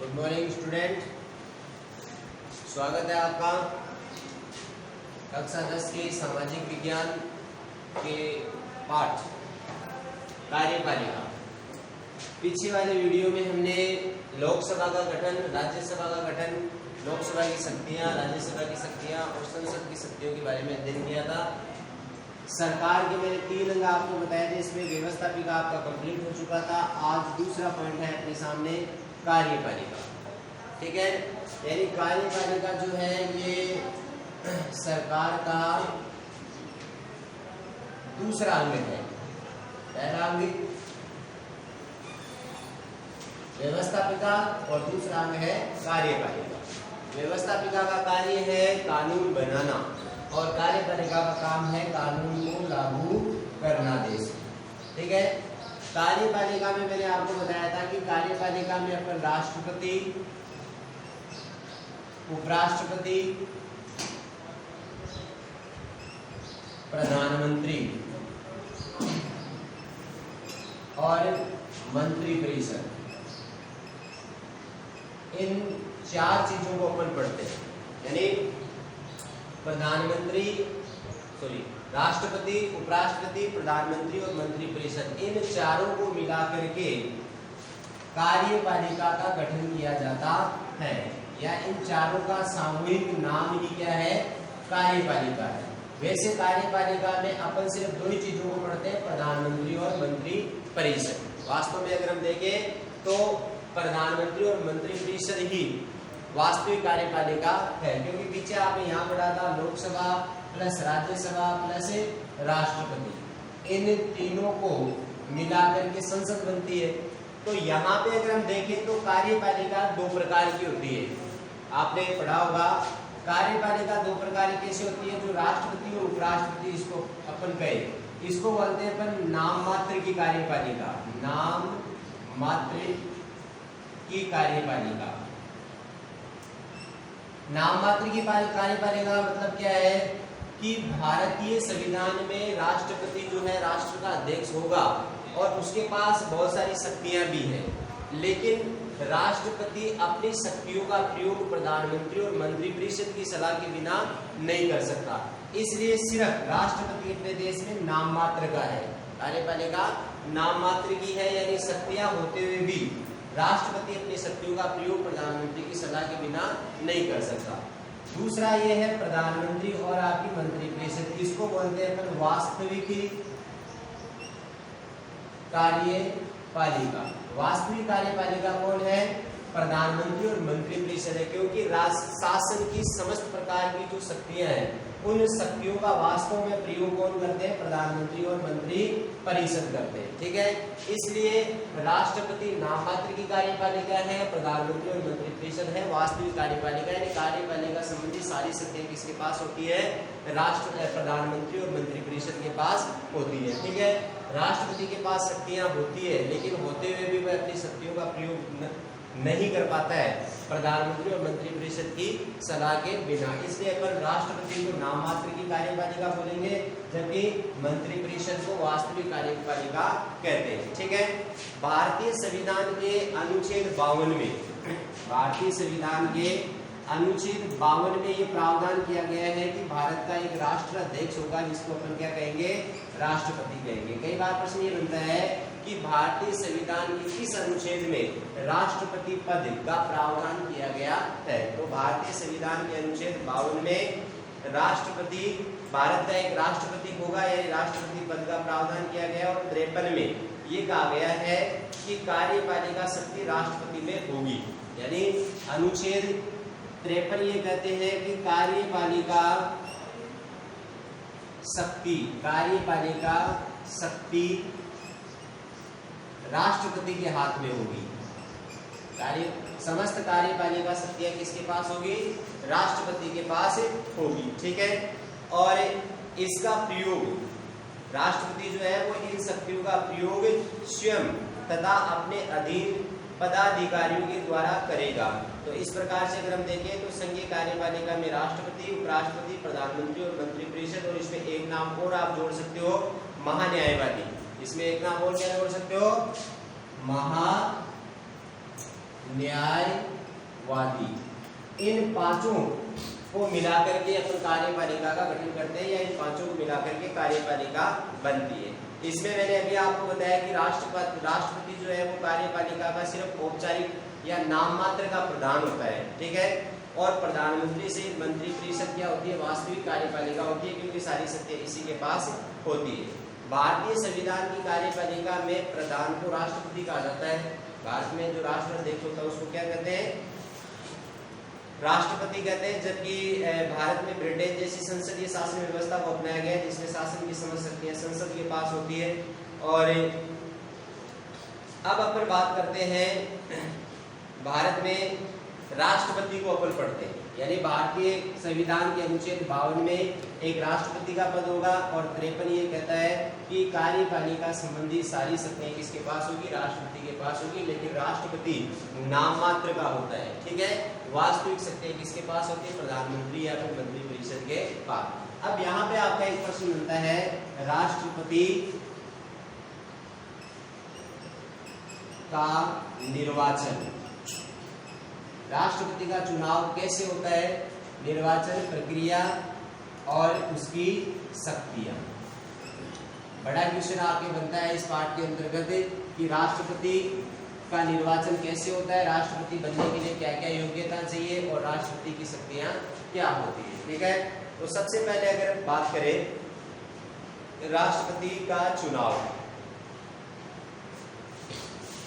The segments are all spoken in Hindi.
गुड मॉर्निंग स्टूडेंट, स्वागत है आपका कक्षा 10 के सामाजिक विज्ञान के पाठ कार्यपालिका। पीछे वाले वीडियो में हमने लोकसभा का गठन, राज्यसभा का गठन, लोकसभा की शक्तियां, राज्यसभा की शक्तियां और संसद की शक्तियों के बारे में अध्ययन किया था। सरकार के मैंने 3 अंग आपको बताए थे, इसमें व्यवस्थापिका आपका कंप्लीट हो चुका था। आज दूसरा पॉइंट है अपने सामने कार्यपालिका। ठीक है, यानी कार्यपालिका जो है ये सरकार का दूसरा अंग है। पहला अंग व्यवस्थापिका और दूसरा अंग है कार्यपालिका। व्यवस्थापिका का कार्य है कानून बनाना और कार्यपालिका का काम है कानून को लागू करना देश। ठीक है, कार्यपालिका में मैंने आपको बताया था कि कार्यपालिका में अपन राष्ट्रपति, उपराष्ट्रपति, प्रधानमंत्री और मंत्रिपरिषद, इन 4 चीजों को अपन पढ़ते हैं। यानी राष्ट्रपति, उपराष्ट्रपति, प्रधानमंत्री और मंत्रिपरिषद, इन चारों को मिला करके कार्यपालिका का गठन किया जाता है, या इन चारों का सामूहिक नाम ही क्या है? कार्यपालिका है। वैसे कार्यपालिका में अपन सिर्फ 2 ही चीजों को पढ़ते हैं, प्रधानमंत्री और मंत्रिपरिषद। वास्तव में अगर हम देखें तो प्रधानमंत्री और मंत्रिपरिषद ही वास्तविक कार्यपालिका है, क्योंकि पीछे आपने यहाँ पढ़ा था लोकसभा प्लस राज्यसभा प्लस राष्ट्रपति, इन तीनों को मिलाकर के संसद बनती है। तो यहाँ पे अगर हम देखें तो कार्यपालिका 2 प्रकार की होती है। आपने पढ़ा होगा कार्यपालिका 2 प्रकार की कैसे होती है? जो राष्ट्रपति और उपराष्ट्रपति, इसको अपन कहे, इसको बोलते हैं अपन नाम मात्र की कार्यपालिका। नाम मात्र की कार्यपालिका। नाम मात्र की कार्यपालिका का मतलब क्या है कि भारतीय संविधान में राष्ट्रपति जो है राष्ट्र का अध्यक्ष होगा और उसके पास बहुत सारी शक्तियां भी हैं, लेकिन राष्ट्रपति अपनी शक्तियों का प्रयोग प्रधानमंत्री और मंत्रिपरिषद की सलाह के बिना नहीं कर सकता। इसलिए सिर्फ राष्ट्रपति अपने देश में नाम मात्र का है। कार्यपालिका नाम मात्र की है, यानी शक्तियां होते हुए भी राष्ट्रपति अपनी शक्तियों का प्रयोग प्रधानमंत्री की सलाह के बिना नहीं कर सकता। दूसरा ये है प्रधानमंत्री और आपकी मंत्रिपरिषद, इसको बोलते हैं अपन वास्तविक कार्यपालिका। वास्तविक कार्यपालिका कौन है? प्रधानमंत्री और मंत्रिपरिषद है, क्योंकि शासन की समस्त प्रकार की जो शक्तियां हैं उन शक्तियों का वास्तव में प्रयोग कौन करते हैं? प्रधानमंत्री और मंत्रिपरिषद करते हैं। ठीक है, इसलिए राष्ट्रपति नाम मात्र की कार्यपालिका है, प्रधानमंत्री और मंत्रिपरिषद है वास्तविक कार्यपालिका। यानी कार्यपालिका संबंधी सारी शक्तियां किसके पास होती है? प्रधानमंत्री और मंत्रिपरिषद के पास होती है। ठीक है, राष्ट्रपति के पास शक्तियां होती है, लेकिन होते हुए भी वह अपनी शक्तियों का प्रयोग नहीं कर पाता है प्रधानमंत्री और मंत्रिपरिषद की सलाह के बिना। इसलिए अपन राष्ट्रपति को नाम मात्र की कार्यपालिका बोलेंगे, जबकि मंत्रिपरिषद को वास्तविक कार्यपालिका कहते हैं। ठीक है, भारतीय संविधान के अनुच्छेद 52 में, भारतीय संविधान के अनुच्छेद 52 में ये प्रावधान किया गया है कि भारत का एक राष्ट्र अध्यक्ष होगा, जिसको अपन क्या कहेंगे? राष्ट्रपति कहेंगे। कई बार प्रश्न ये बनता है कि भारतीय संविधान के किस अनुच्छेद में राष्ट्रपति पद का प्रावधान किया गया है? तो भारतीय संविधान के अनुच्छेद 52 में राष्ट्रपति, भारत का एक राष्ट्रपति होगा, यानी राष्ट्रपति पद का प्रावधान किया गया। और 53 में ये कहा गया है कि कार्यपालिका शक्ति राष्ट्रपति में होगी। यानी अनुच्छेद 53 ये कहते हैं कि कार्यपालिका शक्ति राष्ट्रपति के हाथ में होगी। समस्त कार्यपालिका शक्तियां किसके पास होगी? राष्ट्रपति के पास होगी। ठीक है, और इसका प्रयोग राष्ट्रपति जो है वो इन शक्तियों का प्रयोग स्वयं तथा अपने अधीन पदाधिकारियों के द्वारा करेगा। तो इस प्रकार से अगर हम देखें तो संघीय कार्यपालिका में राष्ट्रपति, उपराष्ट्रपति, प्रधानमंत्री और मंत्रिपरिषद, और इसमें एक नाम और आप जोड़ सकते हो, महान्यायवादी। इसमें एक नाम और क्या जोड़ सकते हो? न्यायवादी, इन पांचों को मिलाकर के अपन कार्यपालिका का गठन करते हैं, या इन पांचों को मिलाकर के कार्यपालिका बनती है। इसमें मैंने अभी आपको बताया कि राष्ट्रपति जो है वो कार्यपालिका का सिर्फ औपचारिक या नाम मात्र का प्रधान होता है, ठीक है। और प्रधानमंत्री से मंत्री परिषद क्या होती है, वास्तविक कार्यपालिका होती है, क्योंकि सारी सत्ता इसी के पास होती है। भारतीय संविधान की कार्यपालिका में प्रधान को राष्ट्रपति कहा जाता है। भारत में जो राष्ट्राध्यक्ष होता है उसको क्या कहते हैं, राष्ट्रपति कहते हैं। जबकि भारत में ब्रिटेन जैसी संसदीय शासन व्यवस्था को अपनाया गया है, जिसमें शासन की समस्त शक्तियां संसद के पास होती है। और अब अपन बात करते हैं भारत में राष्ट्रपति को अपन पढ़ते हैं, यानी भारतीय संविधान के अनुच्छेद 52 में एक राष्ट्रपति का पद होगा, और 53 ये कहता है कि कार्यपालिका संबंधी सारी सत्ताएं किसके पास होगी, राष्ट्रपति के पास होगी। लेकिन राष्ट्रपति नाम मात्र का होता है, ठीक है। वास्तविक सत्ताएं किसके पास होती है, प्रधानमंत्री या फिर मंत्री परिषद के पास। अब यहाँ पे आपका एक प्रश्न मिलता है, राष्ट्रपति का निर्वाचन, राष्ट्रपति का चुनाव कैसे होता है, निर्वाचन प्रक्रिया और उसकी शक्तियां। बड़ा क्वेश्चन आपके बनता है इस पाठ के अंतर्गत कि राष्ट्रपति का निर्वाचन कैसे होता है, राष्ट्रपति बनने के लिए क्या क्या योग्यता चाहिए, और राष्ट्रपति की शक्तियां क्या होती है, ठीक है। तो सबसे पहले अगर बात करें राष्ट्रपति का चुनाव,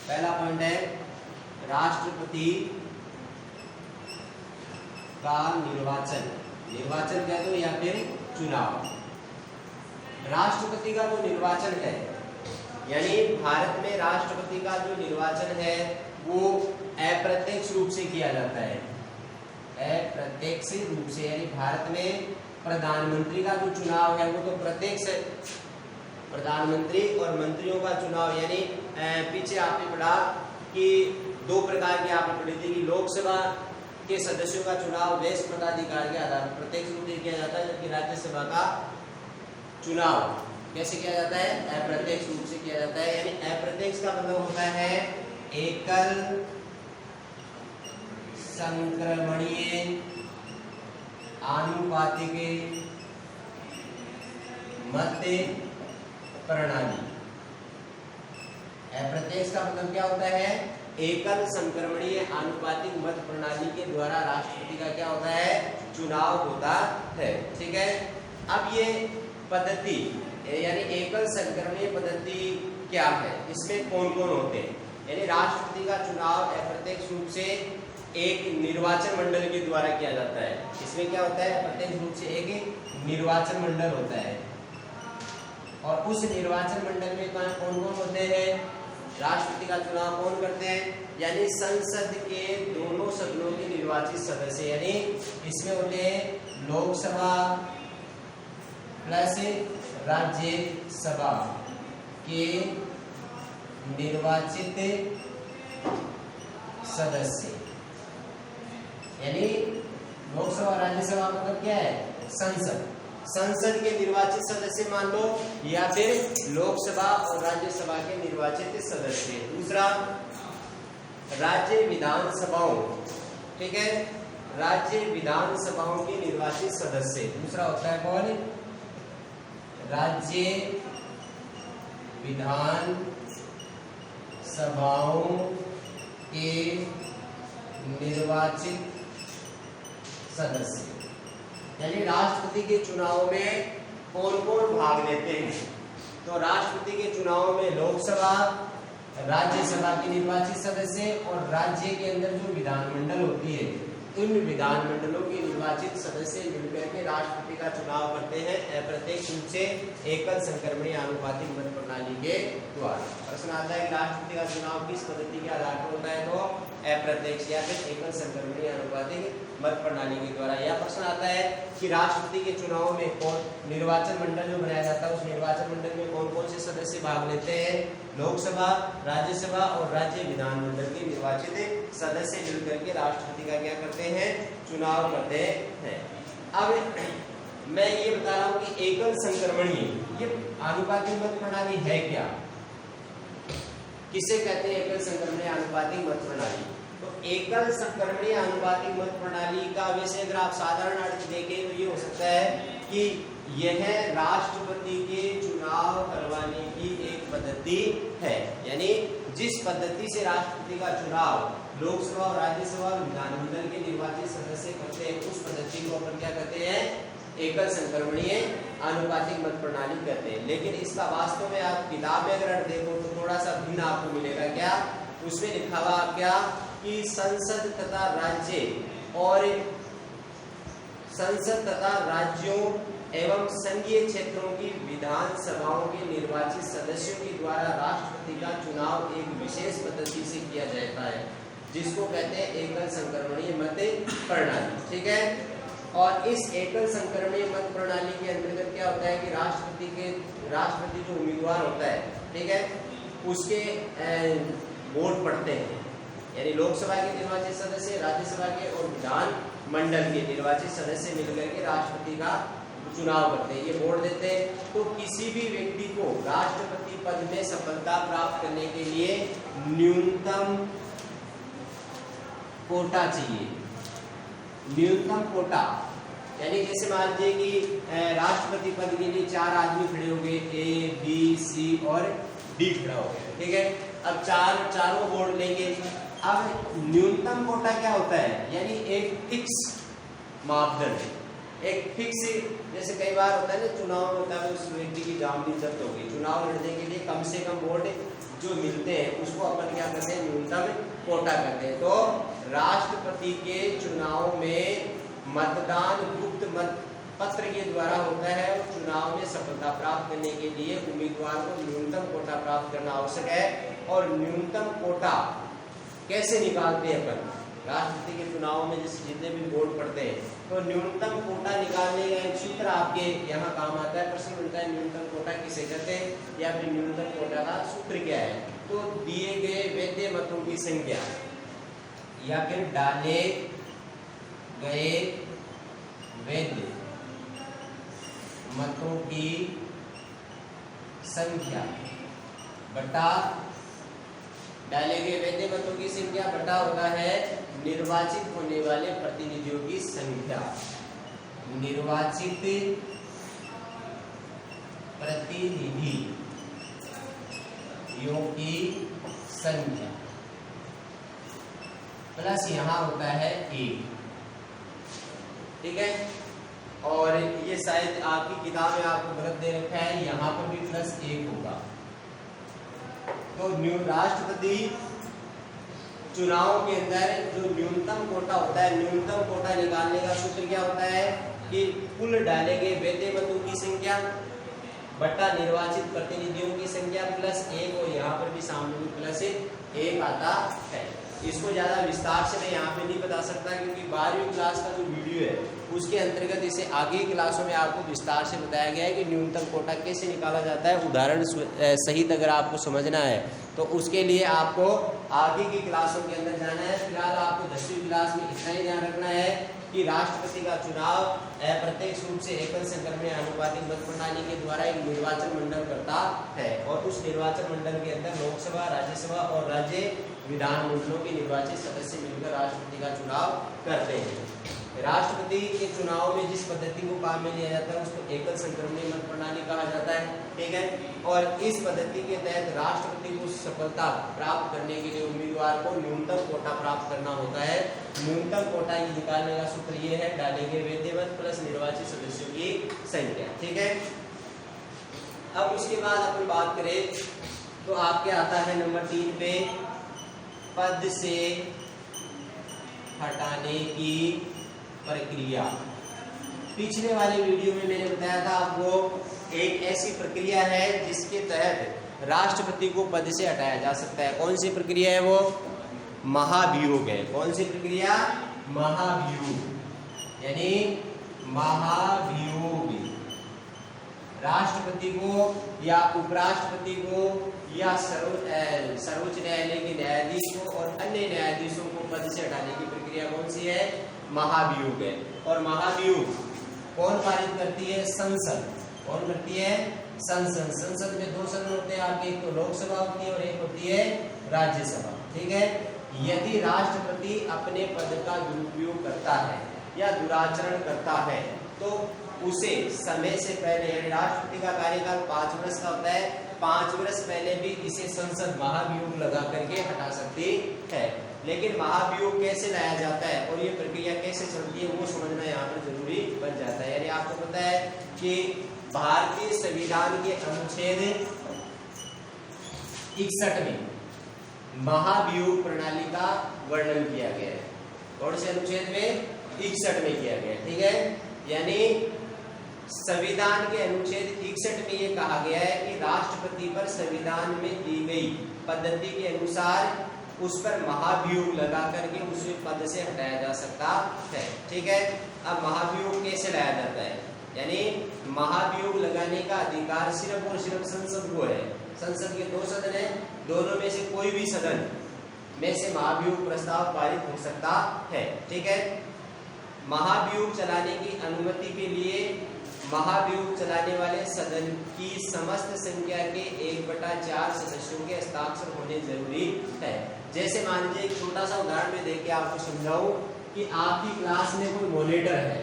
पहला पॉइंट है राष्ट्रपति का निर्वाचन, निर्वाचन कह दो या फिर चुनाव। राष्ट्रपति का जो निर्वाचन है, यानी भारत में राष्ट्रपति का जो निर्वाचन है वो अप्रत्यक्ष रूप से किया जाता है, अप्रत्यक्ष रूप से। यानी भारत में प्रधानमंत्री का जो चुनाव है वो तो प्रत्यक्ष, प्रधानमंत्री और मंत्रियों का चुनाव, यानी पीछे आपने पढ़ा कि दो प्रकार की आपने पढ़ी थी कि लोकसभा के सदस्यों का चुनाव वरिष्ठ मताधिकार के आधार पर प्रत्यक्ष रूप से किया जाता है, जबकि राज्यसभा का चुनाव कैसे किया जाता है, अप्रत्यक्ष रूप से किया जाता है। यानी अप्रत्यक्ष का मतलब होता है एकल संक्रमणीय आनुपातिक मत प्रणाली। अप्रत्यक्ष का मतलब क्या होता है, एकल संक्रमणीय आनुपातिक मत प्रणाली के द्वारा राष्ट्रपति का क्या होता है, चुनाव होता है, ठीक है। अब ये पद्धति यानी एकल संक्रमणीय पद्धति क्या है, इसमें कौन कौन होते हैं, यानी राष्ट्रपति का चुनाव अप्रत्यक्ष रूप से एक निर्वाचन मंडल के द्वारा किया जाता है। इसमें क्या होता है, अप्रत्यक्ष रूप से एक निर्वाचन मंडल होता है, और उस निर्वाचन मंडल में कौन कौन होते हैं, राष्ट्रपति का चुनाव कौन करते हैं, यानी संसद के दोनों सदनों के निर्वाचित सदस्य, यानी इसमें होते हैं लोकसभा प्लस राज्यसभा के निर्वाचित सदस्य। यानी लोकसभा राज्यसभा मतलब क्या है, संसद, संसद के निर्वाचित सदस्य मान लो, या फिर लोकसभा और राज्यसभा के निर्वाचित सदस्य। दूसरा राज्य विधानसभाओं, ठीक है, राज्य विधानसभाओं के निर्वाचित सदस्य। दूसरा होता है कौन, राज्य विधान सभाओं के निर्वाचित सदस्य। यानी राष्ट्रपति के चुनाव में कौन कौन भाग लेते हैं, तो राष्ट्रपति के चुनाव में लोकसभा, राज्यसभा के निर्वाचित सदस्य और राज्य के अंदर जो विधानमंडल होती है उन विधानमंडलों के निर्वाचित सदस्य मिलकर के राष्ट्रपति का चुनाव करते हैं अप्रत्यक्ष रूप से एकल संक्रमणीय आनुपातिक मत प्रणाली के द्वारा। प्रश्न आता है कि राष्ट्रपति का चुनाव किस पद्धति के आधार पर होता है, तो अप्रत्यक्ष या फिर एकल संक्रमणीय आनुपातिक मत प्रणाली के द्वारा। यह प्रश्न आता है कि राष्ट्रपति के चुनाव में कौन निर्वाचन मंडल जो बनाया जाता है उस निर्वाचन मंडल में कौन कौन से सदस्य भाग लेते हैं, लोकसभा, राज्यसभा और राज्य विधानमंडल के निर्वाचित सदस्य मिलकर के राष्ट्रपति का क्या करते हैं, चुनाव करते हैं। अब मैं ये बता रहा हूँ कि एकल संक्रमणीय ये आनुपातिक मत प्रणाली है क्या, किसे कहते हैं एकल संक्रमणीय आनुपातिक मत प्रणाली, तो एकल संक्रमणीय आनुपातिक मत प्रणाली का वैसे अगर आप साधारण अर्थ देखें तो ये हो सकता है कि यह राष्ट्रपति के चुनाव करवाने की एक पद्धति है। यानी जिस पद्धति से राष्ट्रपति का चुनाव लोकसभा और राज्यसभा और विधानमंडल के निर्वाचित सदस्य करते हैं, उस पद्धति को अपन क्या कहते हैं, एकल संक्रमणीय आनुपातिक मत प्रणाली कहते हैं। लेकिन इसका वास्तव में आप किताब में अगर देखो तो थोड़ा सा भिन्न आपको मिलेगा। क्या उसमें लिखा हुआ क्या कि संसद तथा राज्यों एवं संघीय क्षेत्रों की विधानसभाओं के निर्वाचित सदस्यों के द्वारा राष्ट्रपति का चुनाव एक विशेष पद्धति से किया जाता है, जिसको कहते हैं एकल संक्रमणीय मत प्रणाली। ठीक है। और इस एकल संक्रमणीय मत प्रणाली के अंतर्गत क्या होता है कि राष्ट्रपति जो उम्मीदवार होता है, ठीक है, उसके वोट पड़ते हैं। यानी लोकसभा के निर्वाचित सदस्य, राज्यसभा के और विधान मंडल के निर्वाचित सदस्य मिलकर के राष्ट्रपति का चुनाव करते हैं, ये वोट देते हैं। तो किसी भी व्यक्ति को राष्ट्रपति पद में सफलता प्राप्त करने के लिए न्यूनतम कोटा चाहिए। न्यूनतम कोटा यानी जैसे मान लीजिए कि राष्ट्रपति पद के लिए 4 आदमी खड़े हो गए, ए बी सी और डी खड़ा हो गया। ठीक है। अब चारों वोट लेंगे। अब न्यूनतम कोटा क्या होता है, यानी एक फिक्स मापदंड, एक फिक्स, जैसे कई बार होता है ना चुनाव होता है, उस व्यक्ति की जामनी जब्त होगी, चुनाव लड़ने के लिए कम से कम वोट जो मिलते हैं उसको अपन क्या करते हैं, न्यूनतम कोटा करते हैं। तो राष्ट्रपति के चुनाव में मतदान गुप्त मत पत्र के द्वारा होता है और चुनाव में सफलता प्राप्त करने के लिए उम्मीदवार को न्यूनतम कोटा प्राप्त करना आवश्यक है। और न्यूनतम कोटा कैसे निकालते हैं अपन, राष्ट्रपति के चुनाव में जैसे जितने भी वोट पड़ते हैं, तो न्यूनतम कोटा निकालने का एक सूत्र आपके यहाँ काम आता है। प्रश्न मिलता है न्यूनतम कोटा किसे कहते हैं या फिर न्यूनतम कोटा का सूत्र क्या है। तो दिए गए वैध मतों की संख्या या फिर डाले गए वैध मतों की संख्या बटा डाले गए वैध मतों की संख्या बटा होता है निर्वाचित होने वाले प्रतिनिधियों की संख्या। निर्वाचित प्रतिनिधियों की संख्या प्लस यहाँ होता है 1। ठीक है। और ये शायद आपकी किताब में आपको गलत दे रखा है, यहाँ पर भी +1 होगा। तो राष्ट्रपति चुनाव के अंदर जो न्यूनतम कोटा होता है, न्यूनतम कोटा निकालने का सूत्र क्या होता है कि कुल डाले गए वैध मतों की संख्या बटा निर्वाचित प्रतिनिधियों की संख्या +1, और यहाँ पर भी सामने +1 आता है। इसको ज्यादा विस्तार से मैं यहाँ पे नहीं बता सकता क्योंकि 12वीं क्लास का जो वीडियो है उसके अंतर्गत इसे आगे की क्लासों में आपको विस्तार से बताया गया है कि न्यूनतम कोटा कैसे निकाला जाता है। उदाहरण सहित अगर आपको समझना है तो उसके लिए आपको आगे की क्लासों के अंदर जाना है। फिलहाल आपको 10वीं क्लास में इतना ही ध्यान रखना है कि राष्ट्रपति का चुनाव प्रत्यक्ष रूप से एकल संक्रमणीय आनुपातिक मत प्रणाली के द्वारा एक निर्वाचन मंडल करता है, और उस निर्वाचन मंडल के अंदर लोकसभा, राज्यसभा और राज्य विधानमंडलों के निर्वाचित सदस्य मिलकर राष्ट्रपति का चुनाव करते हैं। राष्ट्रपति के चुनाव में जिस पद्धति को काम में लिया जाता है उसको एकल संक्रमणीय मत प्रणाली कहा जाता है। ठीक है। और इस पद्धति के तहत राष्ट्रपति को सफलता प्राप्त करने के लिए उम्मीदवार को न्यूनतम कोटा प्राप्त करना होता है। न्यूनतम कोटा निकालने का सूत्र ये है, डाले गए वैध मत प्लस निर्वाचित सदस्यों की संख्या। ठीक है। अब उसके बाद अपन बात करें तो आपके आता है नंबर 3 पे पद से हटाने की प्रक्रिया। पिछले वाले वीडियो में मैंने बताया था आपको एक ऐसी प्रक्रिया है जिसके तहत राष्ट्रपति को पद से हटाया जा सकता है। कौन सी प्रक्रिया है वो? महाभियोग है। कौन सी प्रक्रिया? महाभियोग। यानी महाभियोग राष्ट्रपति को या उपराष्ट्रपति को या सर्वोच्च न्यायालय के न्यायाधीश को और अन्य न्यायाधीशों को पद से हटाने की प्रक्रिया कौन सी है? महाभियोग है। और महाभियोग कौन पारित करती है? संसद। कौन करती है? संसद। संसद में 2 सदन होते हैं आपके, एक तो लोकसभा होती है और एक होती है राज्यसभा। ठीक है। यदि राष्ट्रपति अपने पद का दुरुपयोग करता है या दुराचरण करता है तो उसे समय से पहले, यानी राष्ट्रपति का कार्यकाल 5 वर्ष का होता है, 5 वर्ष पहले भी इसे संसद महाभियोग लगा करके हटा सकती है। लेकिन महाभियोग कैसे लाया जाता है और ये प्रक्रिया कैसे चलती है वो समझना यहाँ पर जरूरी बन जाता है। यानी आपको पता है कि भारतीय संविधान के अनुच्छेद 61 में महाभियोग प्रणाली का वर्णन किया गया है। कौन से अनुच्छेद में? 61 में किया गया है। ठीक है, यानी संविधान के अनुच्छेद 61 में ये कहा गया है कि राष्ट्रपति पर संविधान में दी गई पद्धति के अनुसार उस पर महाभियोग लगा करके उसे पद से हटाया जा सकता है। ठीक है, अब महाभियोग कैसे लाया जाता है? यानी महाभियोग लगाने का अधिकार सिर्फ और सिर्फ संसद को है। संसद के 2 सदन है, दोनों में से कोई भी सदन में से महाभियोग प्रस्ताव पारित हो सकता है। ठीक है, महाभियोग चलाने की अनुमति के लिए महाभियोग चलाने वाले सदन की समस्त संख्या के 1/4 सदस्यों के हस्ताक्षर होने जरूरी है। जैसे मान लीजिए एक छोटा सा उदाहरण में देके आपको समझाऊं कि आपकी क्लास में कोई मॉनिटर है।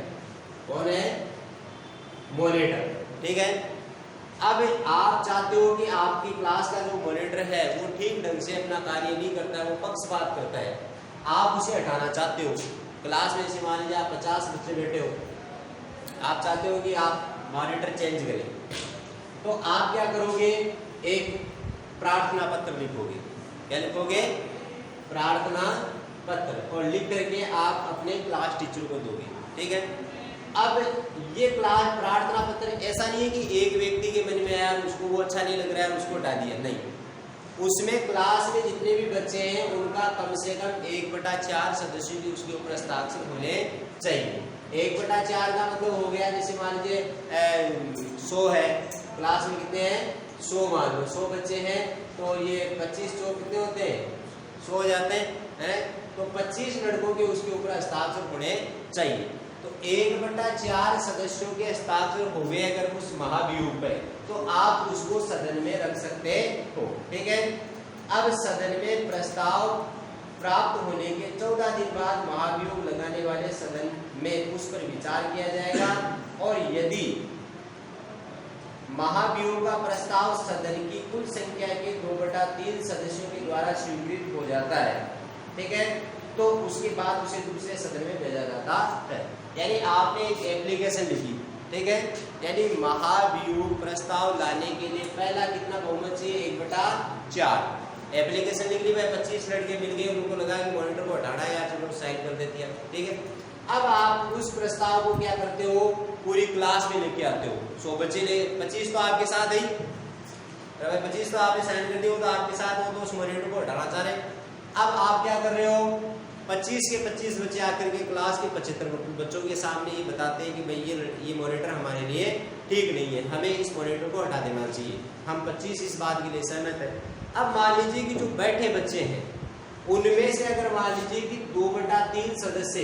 कौन है? मॉनिटर। ठीक है, अब आप चाहते हो कि आपकी क्लास का जो मॉनिटर है वो ठीक ढंग से अपना कार्य नहीं करता है, वो पक्षपात करता है, आप उसे हटाना चाहते हो। क्लास में से मान लीजिए आप 50 बच्चे बैठे हो, आप चाहते हो कि आप मॉनिटर चेंज करें, तो आप क्या करोगे? एक प्रार्थना पत्र लिखोगे। क्या लिखोगे? प्रार्थना पत्र, और लिख करके आप अपने क्लास टीचर को दोगे। ठीक है, अब ये क्लास प्रार्थना पत्र ऐसा नहीं है कि एक व्यक्ति के मन में आया, उसको वो अच्छा नहीं लग रहा है, उसको हटा दिया, नहीं। उसमें क्लास में जितने भी बच्चे हैं उनका कम से कम 1/4 सदस्यों की उसके ऊपर हस्ताक्षर होने चाहिए। 1/4 का मतलब हो गया, जैसे मान लीजिए 100 है, क्लास में कितने हैं? 100 मान लो, 100 बच्चे हैं तो ये 25 चौक कितने होते हैं? 100 हो जाते हैं। तो 25 लड़कों के उसके ऊपर हस्ताक्षर होने चाहिए। तो 1/4 सदस्यों के हस्ताक्षर हो गए अगर उस महाभियोग पे, तो आप उसको सदन में रख सकते हो। ठीक है, अब सदन में प्रस्ताव प्राप्त होने के 14 दिन बाद महाभियोग लगाने वाले सदन में उस पर विचार किया जाएगा, और यदि महाभियोग का प्रस्ताव सदन की कुल संख्या के 2/3 सदस्यों के द्वारा स्वीकृत हो जाता है, ठीक है, तो उसके बाद उसे दूसरे सदन में भेजा जाता है। यानी आपने एक एप्लीकेशन लिखी, ठीक है, यानी महाभियोग प्रस्ताव लाने के लिए पहला कितना बहुमत चाहिए? 1/4। एप्लीकेशन लिख ली भाई, 25 लड़के मिल गए, उनको लगा कि मॉनिटर को हटाना है यार, चलो साइन कर देती है। ठीक है, अब आप उस प्रस्ताव को क्या करते हो? पूरी क्लास में लेके आते हो। 100 बच्चे ले, 25 तो आपके साथ ही, 25 तो आपने साइन कर दिया, तो आपके साथ हो, तो उस मॉनिटर को हटाना चाह रहे। अब आप क्या कर रहे हो? 25 के 25 बच्चे आकर के क्लास के 75 बच्चों के सामने ये बताते हैं कि भाई ये मॉनिटर हमारे लिए ठीक नहीं है, हमें इस मॉनिटर को हटा देना चाहिए। हम 25 इस बात के लिए सहमत है। अब मान लीजिए कि जो बैठे बच्चे हैं उनमें से अगर मान लीजिए कि 2/3 सदस्य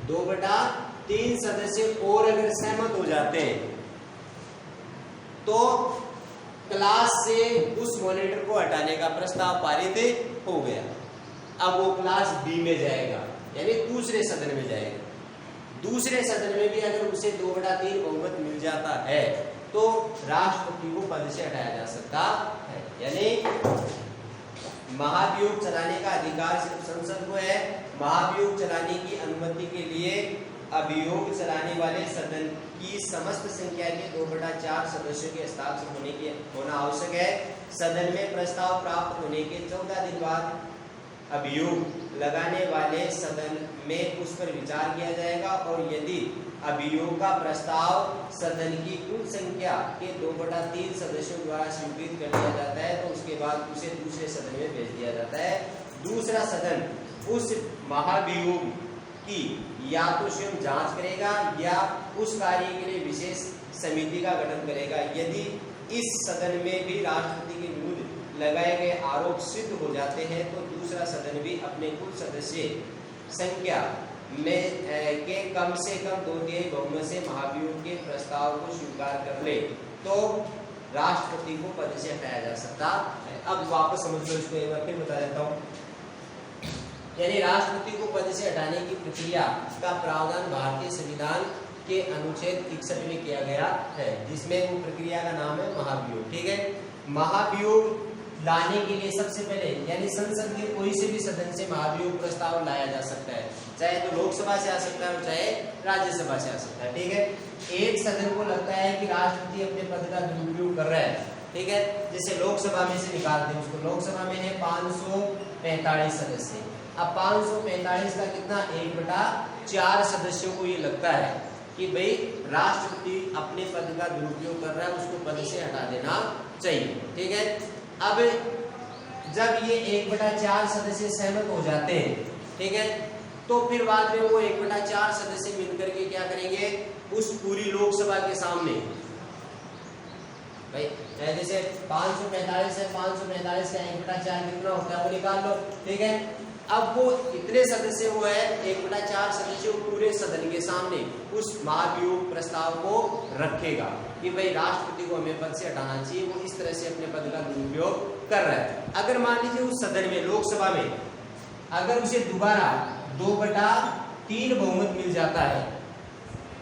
2/3 सदस्य और अगर सहमत हो जाते हैं तो क्लास से उस मॉनिटर को हटाने का प्रस्ताव पारित हो गया। अब वो क्लास बी में जाएगा, यानी दूसरे सदन में जाएगा। दूसरे सदन में भी अगर उसे 2/3 बहुमत मिल जाता है तो राष्ट्रपति को पद से हटाया जा सकता है। यानी महाभियोग चलाने का अधिकार सिर्फ संसद को है। महाभियोग चलाने की अनुमति के लिए अभियोग चलाने वाले सदन की समस्त संख्या के 2/4 सदस्यों के हस्ताक्षर होना आवश्यक है। सदन में प्रस्ताव प्राप्त होने के 14 दिन बाद अभियोग लगाने वाले सदन में उस पर विचार किया जाएगा, और यदि अभियोग का प्रस्ताव सदन की कुल संख्या के 2/3 सदस्यों द्वारा स्वीकृत कर लिया जाता है तो उसके बाद उसे दूसरे सदन में भेज दिया जाता है। दूसरा सदन उस महाभियोग की या तो स्वयं जांच करेगा या उस कार्य के लिए विशेष समिति का गठन करेगा। यदि इस सदन में भी राष्ट्रपति के विरुद्ध लगाए गए आरोप सिद्ध हो जाते हैं तो दूसरा सदन भी अपने कुल सदस्य संख्या में के कम से कम 2/3 बहुमत से महाभियोग के प्रस्ताव को स्वीकार कर ले तो राष्ट्रपति को पद से हटाया जा सकता है। अब वापस समझ लो, इसको एक बार फिर बता देता हूँ। यानी राष्ट्रपति को पद से हटाने की प्रक्रिया का प्रावधान भारतीय संविधान के अनुच्छेद 61 में किया गया है, जिसमें वो प्रक्रिया का नाम है महाभियोग। ठीक है, महाभियोग लाने के लिए सबसे पहले यानी संसद के कोई से भी सदन से महाभियोग प्रस्ताव लाया जा सकता है, चाहे तो लोकसभा से आ सकता है और चाहे राज्यसभा से आ सकता है। ठीक है, एक सदन को लगता है कि राष्ट्रपति अपने पद का दुरुपयोग कर रहा है, ठीक है, जैसे लोकसभा में से निकालते हैं उसको, लोकसभा में है 545 सदस्य। अब 545 का कितना 1/4 सदस्यों को ये लगता है कि भाई राष्ट्रपति अपने पद का दुरुपयोग कर रहा है, उसको पद से हटा देना चाहिए। ठीक है, अब जब ये 1/4 सदस्य सहमत हो जाते हैं, ठीक है, तो फिर बाद में वो 1/4 सदस्य मिलकर के क्या करेंगे, उस पूरी लोकसभा के सामने भाई जैसे 545 है, 545 का 1/4 कितना होता है वो निकाल लो। ठीक है, अब वो इतने सदस्य वो है 1/4 सदस्य पूरे सदन के सामने उस महाभियोग प्रस्ताव को रखेगा कि भाई राष्ट्रपति को हमें पद से हटाना चाहिए, वो इस तरह से अपने पद का दुरुपयोग कर रहा है। अगर मान लीजिए उस सदन में लोकसभा में अगर उसे दोबारा 2/3 बहुमत मिल जाता है,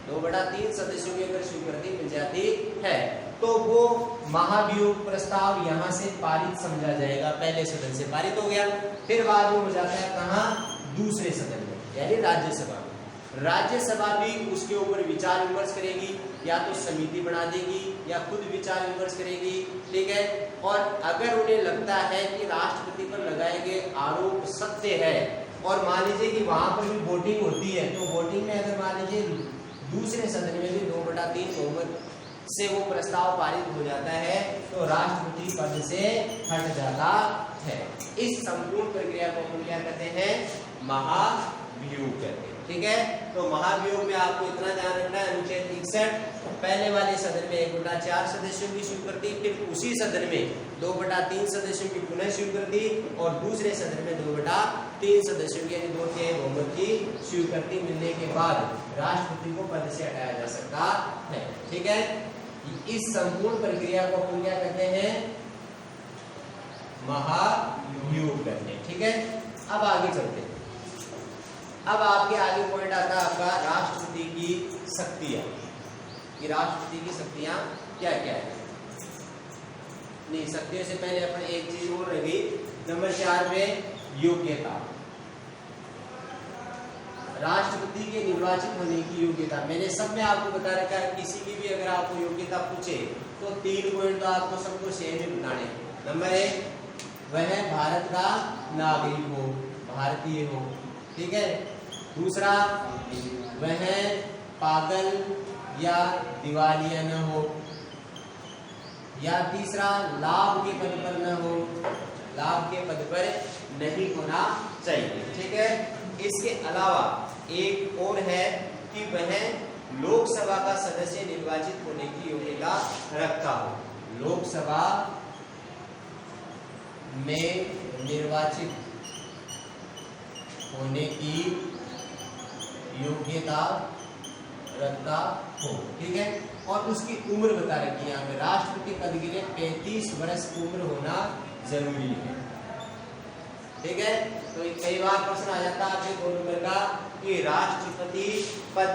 2/3 सदस्यों की अगर स्वीकृति मिल जाती है, तो वो महाभियोग प्रस्ताव यहाँ से पारित समझा जाएगा, पहले सदन से पारित हो गया, फिर बाद में हो जाता है कहाँ, दूसरे सदन में यानी राज्यसभा में। राज्यसभा भी उसके ऊपर विचार विमर्श करेगी, या तो समिति बना देगी या खुद विचार विमर्श करेगी। ठीक है, और अगर उन्हें लगता है कि राष्ट्रपति पर लगाए गए आरोप सत्य है और मान लीजिए कि वहां पर भी वोटिंग होती है, तो वोटिंग में अगर मान लीजिए दूसरे सदन में भी 2/3 बहुमत से वो प्रस्ताव पारित हो जाता है, तो राष्ट्रपति पद से हट जाता है। इस संपूर्ण प्रक्रिया को हम क्या कहते हैं, महाभियोग कहते हैं। ठीक है, तो महाभियोग में आपको इतना ध्यान रखना है, अनुच्छेद 61 पहले वाले सदन में 1/4 सदस्यों की स्वीकृति, फिर उसी सदन में 2/3 सदस्यों की पुनः स्वीकृति और दूसरे सदन में 2/3 सदस्यों की यानी 2/3 बहुमत की स्वीकृति मिलने के बाद राष्ट्रपति को पद से हटाया जा सकता है। ठीक है, इस संपूर्ण प्रक्रिया को अपन क्या कहते हैं, महाभियोग कहते हैं। ठीक है, अब आगे चलते हैं। अब आपके आगे पॉइंट आता है आपका राष्ट्रपति की शक्तियां। ये राष्ट्रपति की शक्तियां क्या क्या है, नहीं शक्तियों से पहले अपन एक चीज और रही, नंबर 4 में योग्यता। राष्ट्रपति के निर्वाचित होने की योग्यता मैंने सब में आपको बता रखा है, किसी की भी अगर आपको योग्यता पूछे तो 3 पॉइंट तो आपको सबको सेम ही बताने। नंबर 1, वह भारत का नागरिक हो, भारतीय हो। ठीक है, दूसरा, वह पागल या दिवालिया न हो, या तीसरा लाभ के पद पर न हो, लाभ के पद पर नहीं होना चाहिए। ठीक है, इसके अलावा एक और है कि वह लोकसभा का सदस्य निर्वाचित होने की योग्यता रखता हो, लोकसभा में निर्वाचित होने की योग्यता रखता हो। ठीक है, और उसकी उम्र बता रखी है यहाँ पे, राष्ट्रपति पद के लिए 35 वर्ष उम्र होना जरूरी है। ठीक है, तो कई बार प्रश्न आ जाता है आपके 2 नंबर का कि राष्ट्रपति पद,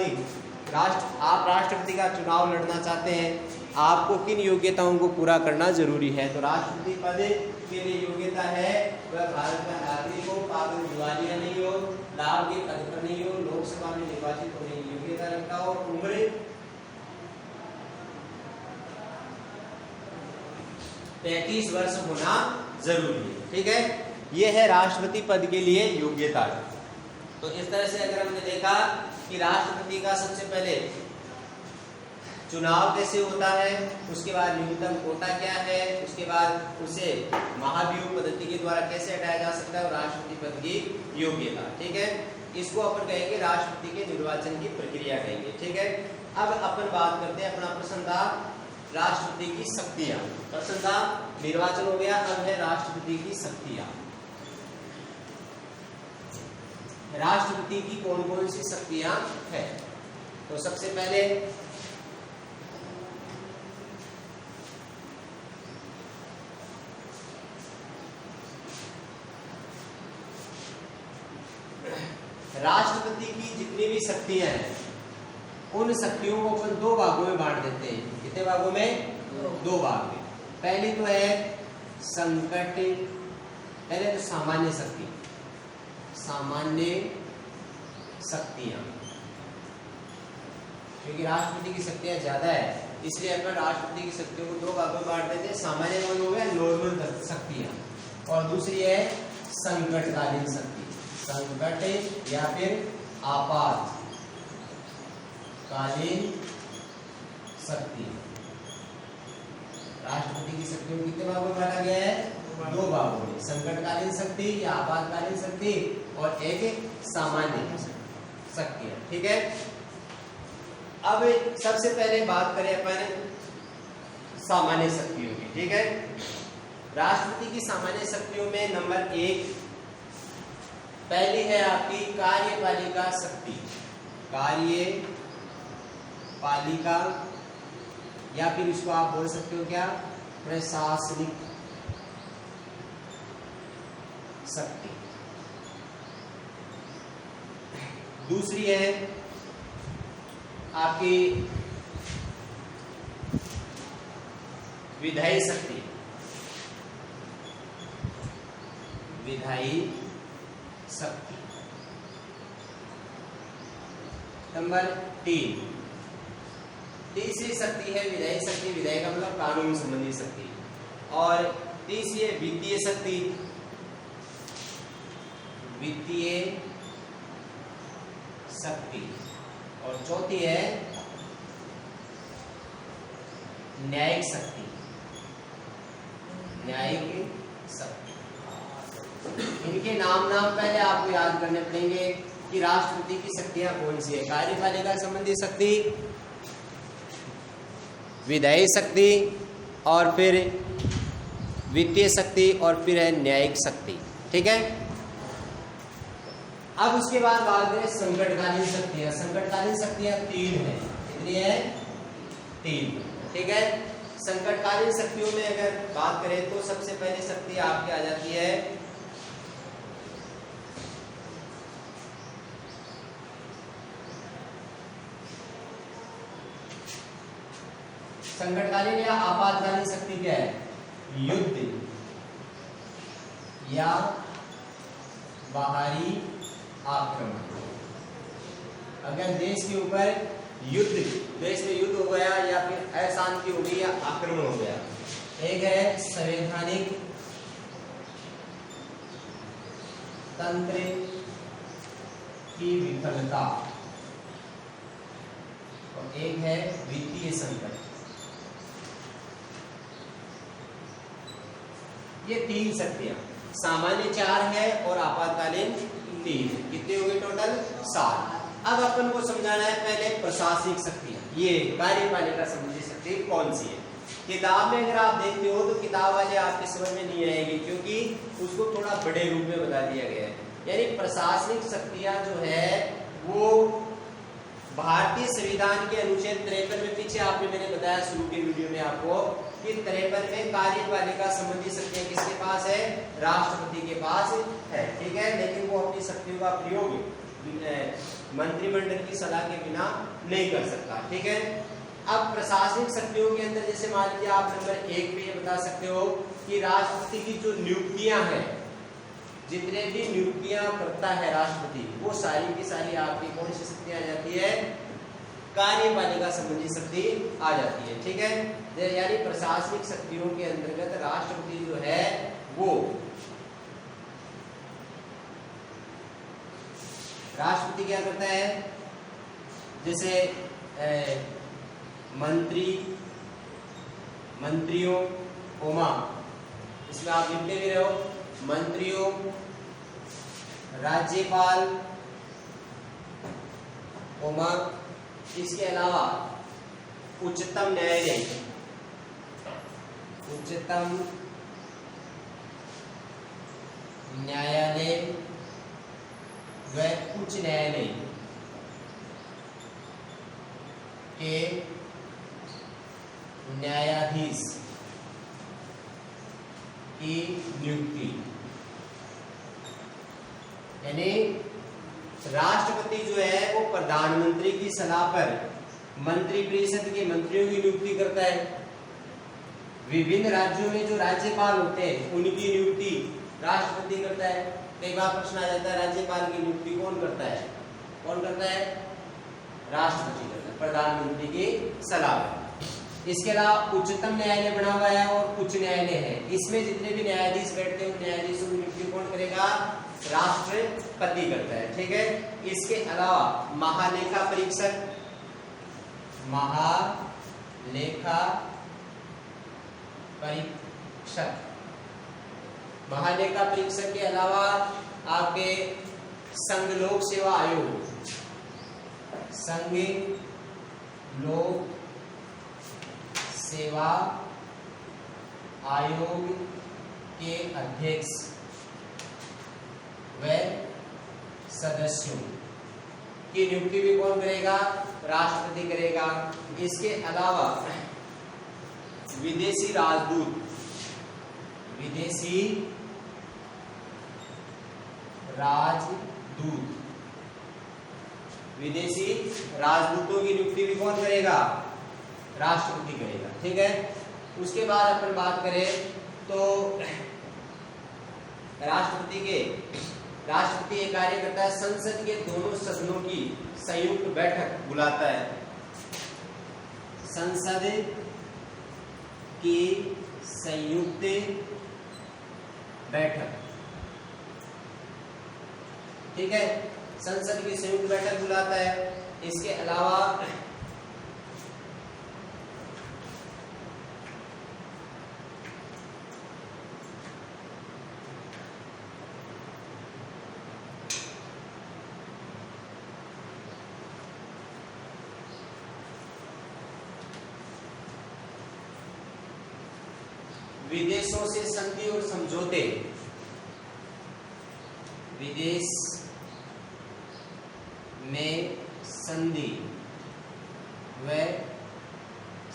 आप राष्ट्रपति का चुनाव लड़ना चाहते हैं, आपको किन योग्यताओं को पूरा करना जरूरी है। तो राष्ट्रपति पद के लिए योग्यता है वह भारत का नागरिक हो, पागल दिवालिया नहीं हो, लाभ के पद पर नहीं हो, लोकसभा में निर्वाचित होने की योग्यता रखता हो, उम्र 35 वर्ष होना जरूरी है। ठीक है, यह है राष्ट्रपति पद के लिए योग्यता। तो इस तरह से अगर हमने देखा कि राष्ट्रपति का सबसे पहले चुनाव कैसे होता है, उसके बाद न्यूनतम कोटा क्या है, उसके बाद उसे महाभियोग पद्धति के द्वारा कैसे हटाया जा सकता है, और राष्ट्रपति पद की योग्यता। ठीक है, इसको अपन कहेंगे राष्ट्रपति के निर्वाचन की प्रक्रिया कहेंगे। ठीक है, अब अपन बात करते हैं, अपना प्रश्न था राष्ट्रपति की शक्तियां, प्रश्न था निर्वाचन हो गया, अब है राष्ट्रपति की शक्तियां। राष्ट्रपति की कौन कौन सी शक्तियां है, तो सबसे पहले राष्ट्रपति की जितनी भी शक्तियां हैं उन शक्तियों को अपन दो भागों में बांट देते हैं। कितने भागों में? दो भाग में। पहली तो है संकट, पहले तो सामान्य शक्ति, सामान्य शक्तियां, क्योंकि राष्ट्रपति की शक्तियां ज्यादा है इसलिए अपन राष्ट्रपति की शक्तियों को दो भागों में बांट देते हैं। सामान्य हो गया नॉर्मल शक्तियां, और दूसरी है संकटकालीन शक्ति, संकट या फिर आपातकालीन शक्ति। राष्ट्रपति की शक्तियों को कितने भागों में बांटा गया है? दो भागों में, संकटकालीन शक्ति या आपातकालीन शक्ति और एक सामान्य शक्ति। ठीक है, अब सबसे पहले बात करें अपन सामान्य शक्तियों की। ठीक है, राष्ट्रपति की सामान्य शक्तियों में नंबर 1 पहली है आपकी कार्यपालिका शक्ति, कार्यपालिका या फिर इसको आप बोल सकते हो क्या, प्रशासनिक शक्ति। दूसरी है आपकी विधायी शक्ति, विधायी शक्ति। नंबर 3 तीसरी शक्ति है विधायी शक्ति, विधायी का मतलब कानून संबंधी शक्ति। और तीसरी है वित्तीय शक्ति, वित्तीय शक्ति। और चौथी है न्यायिक शक्ति, न्यायिक शक्ति। इनके नाम पहले आपको याद करने पड़ेंगे कि राष्ट्रपति की शक्तियां कौन सी है। कार्यपालिका संबंधी शक्ति, विधायी शक्ति, और फिर वित्तीय शक्ति, और फिर है न्यायिक शक्ति। ठीक है, अब उसके बाद बात करें संकटकालीन शक्तियां। संकटकालीन शक्तियां 3 है। कितनी है? 3। ठीक है, संकटकालीन शक्तियों में अगर बात करें तो सबसे पहले शक्ति आपकी आ जाती है संकटकालीन या आपातकालीन शक्ति क्या है? युद्ध या बाहरी आक्रमण। अगर देश के ऊपर युद्ध, देश में युद्ध हो गया या फिर अशांति हो गई या आक्रमण हो गया। एक है संवैधानिक तंत्र की विफलता और एक है वित्तीय संकट। ये 3 शक्तियां, सामान्य 4 है और आपातकालीन 3। कितने हो गए टोटल? 7। अब अपन को समझाना है पहले प्रशासनिक शक्तियां, ये कार्यपालिका संबंधी शक्ति कौन सी है। किताब में अगर आप देखते हो तो किताब वाले आपके समझ में नहीं आएगी, क्योंकि उसको थोड़ा बड़े रूप में बता दिया गया है। यानी प्रशासनिक शक्तियां जो है वो भारतीय संविधान के अनुच्छेद 53 में, पीछे आपने मैंने बताया शुरू के वीडियो में आपको कि 53 में कार्यपालिका संबंधी शक्तियां किसके पास है? राष्ट्रपति के पास है। ठीक है, लेकिन वो अपनी शक्तियों का प्रयोग मंत्रिमंडल की सलाह के बिना नहीं कर सकता। ठीक है, अब प्रशासनिक शक्तियों के अंदर जैसे मान लीजिए आप नंबर 1 पे ये बता सकते हो कि राष्ट्रपति की जो नियुक्तियां हैं, जितने भी नियुक्तियां करता है राष्ट्रपति, वो सारी की सारी आपकी कौन सी शक्तियां आ जाती है? कार्यपालिका संबंधी शक्ति आ जाती है। ठीक है, यानी प्रशासनिक शक्तियों के अंतर्गत राष्ट्रपति जो है वो राष्ट्रपति क्या करता है? जैसे मंत्रियों कोमा, इसमें आप लिखते भी रहो, मंत्रियों, राज्यपाल कोमा, इसके अलावा उच्चतम न्यायालय, उच्चतम न्यायालय व उच्च न्यायालय के न्यायाधीश की नियुक्ति। यानी राष्ट्रपति जो है वो प्रधानमंत्री की सलाह पर मंत्रिपरिषद के मंत्रियों की नियुक्ति करता है। विभिन्न राज्यों में जो राज्यपाल होते हैं उनकी नियुक्ति राष्ट्रपति करता है। कई बार प्रश्न आ जाता है राज्यपाल की नियुक्ति कौन करता है? कौन करता है? राष्ट्रपति करता है, प्रधानमंत्री की सलाह पर। इसके अलावा उच्चतम न्यायालय बना हुआ है और उच्च न्यायालय है। इसमें जितने भी न्यायाधीश बैठते हैं न्यायाधीशों की नियुक्ति कौन करेगा? राष्ट्रपति करता है। ठीक है। इसके अलावा महालेखा परीक्षक, महालेखा परीक्षक, महालेखा परीक्षक के अलावा आपके संघ लोक सेवा आयोग, संघ लोक सेवा आयोग के अध्यक्ष व सदस्यों की नियुक्ति भी कौन करेगा? राष्ट्रपति करेगा। इसके अलावा विदेशी राजदूत, विदेशी राजदूत, विदेशी राजदूतों की नियुक्ति भी कौन करेगा? राष्ट्रपति करेगा। ठीक है। उसके बाद अपन बात करें तो राष्ट्रपति एक कार्य करता है, संसद के दोनों सदनों की संयुक्त बैठक बुलाता है। संसद की संयुक्त बैठक, ठीक है, संसद की संयुक्त बैठक बुलाता है। इसके अलावा विदेशों से संधि और समझौते, विदेश में संधि व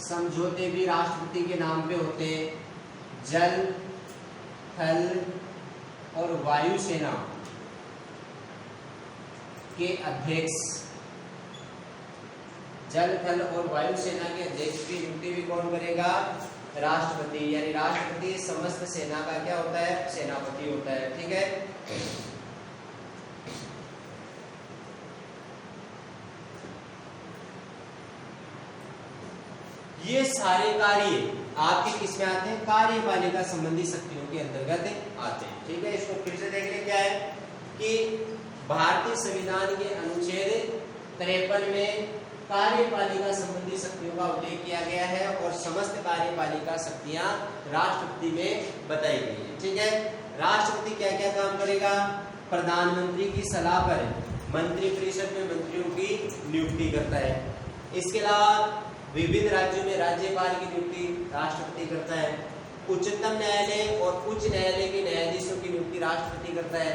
समझौते भी राष्ट्रपति के नाम पे होते हैं। जल, थल और वायुसेना के अध्यक्ष, जल, थल और वायुसेना के अध्यक्ष की नियुक्ति भी कौन करेगा? राष्ट्रपति। यानी राष्ट्रपति समस्त सेना का क्या होता है? सेनापति होता है। ठीक है। ये सारे कार्य आपके किस में आते हैं? कार्यपालिका संबंधी शक्तियों के अंतर्गत आते हैं। ठीक है। इसको फिर से देख लें। क्या है कि भारतीय संविधान के अनुच्छेद 53 में कार्यपालिका संबंधी शक्तियों का उल्लेख किया गया है और समस्त कार्यपालिका शक्तियां राष्ट्रपति में बताई गई है। ठीक है। राष्ट्रपति क्या क्या काम करेगा? प्रधानमंत्री की सलाह पर मंत्रिपरिषद में मंत्रियों की नियुक्ति करता है। इसके अलावा विभिन्न राज्यों में राज्यपाल की नियुक्ति राष्ट्रपति करता है। उच्चतम न्यायालय और उच्च न्यायालय के न्यायाधीशों की नियुक्ति राष्ट्रपति करता है।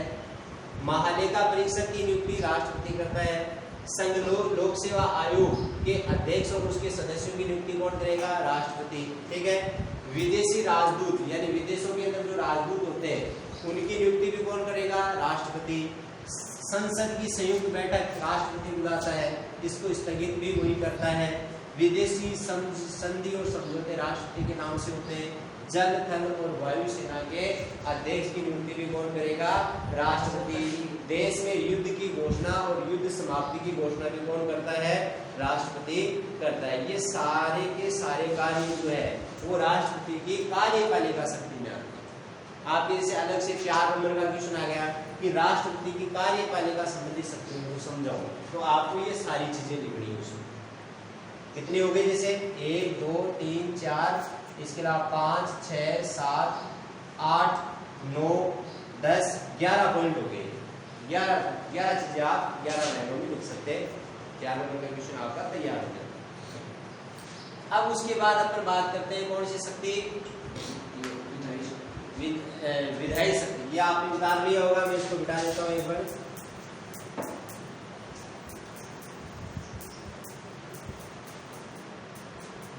महालेखा परीक्षक की नियुक्ति राष्ट्रपति करता है। संघ लोक सेवा आयोग के अध्यक्ष और उसके सदस्यों की नियुक्ति कौन करेगा? राष्ट्रपति। ठीक है। विदेशी राजदूत यानी विदेशों के अंदर जो राजदूत होते हैं उनकी नियुक्ति भी कौन करेगा? राष्ट्रपति। संसद की संयुक्त बैठक राष्ट्रपति बुलाता है, इसको स्थगित भी वही करता है। विदेशी संधि और समझौते राष्ट्रपति के नाम से होते हैं। जल, थल और वायुसेना के अध्यक्ष की नियुक्ति भी कौन करेगा? राष्ट्रपति। देश में युद्ध की घोषणा और युद्ध समाप्ति की घोषणा भी कौन करता है? राष्ट्रपति करता है। ये सारे के सारे कार्य जो है वो राष्ट्रपति की कार्यपालिका शक्ति में आते हैं। आपके जैसे अलग से 4 नंबर का क्वेश्चन आ गया कि राष्ट्रपति की कार्यपालिका संबंधी शक्तियों को समझाओ, तो आपको ये सारी चीजें लिखनी है उसमें। कितनी हो गई? जैसे 1 2 3 4, इसके अलावा 5 6 7 8 9 10 11 पॉइंट हो गए। 11 चीजें आप 11 लाइनों में लिख सकते हैं। 4 नंबर का क्वेश्चन आपका तैयार हो गया। अब उसके बाद अपन बात करते हैं कौन सी शक्ति? विधायी शक्ति। ये आपने उतार लिया होगा, मैं इसको बिठा देता हूँ एक बार।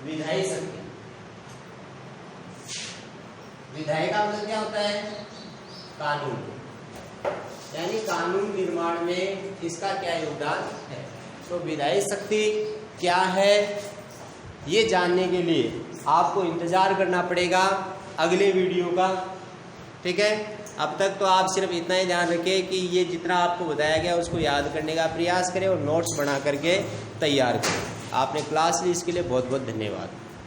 विधायी शक्ति। विधायी का मतलब क्या होता है? कानून। यानी कानून निर्माण में इसका क्या योगदान है। तो विधायी शक्ति क्या है ये जानने के लिए आपको इंतजार करना पड़ेगा अगले वीडियो का। ठीक है, अब तक तो आप सिर्फ इतना ही ध्यान रखें कि ये जितना आपको बताया गया उसको याद करने का प्रयास करें और नोट्स बना करके तैयार करें। आपने क्लास ली इसके लिए बहुत बहुत धन्यवाद।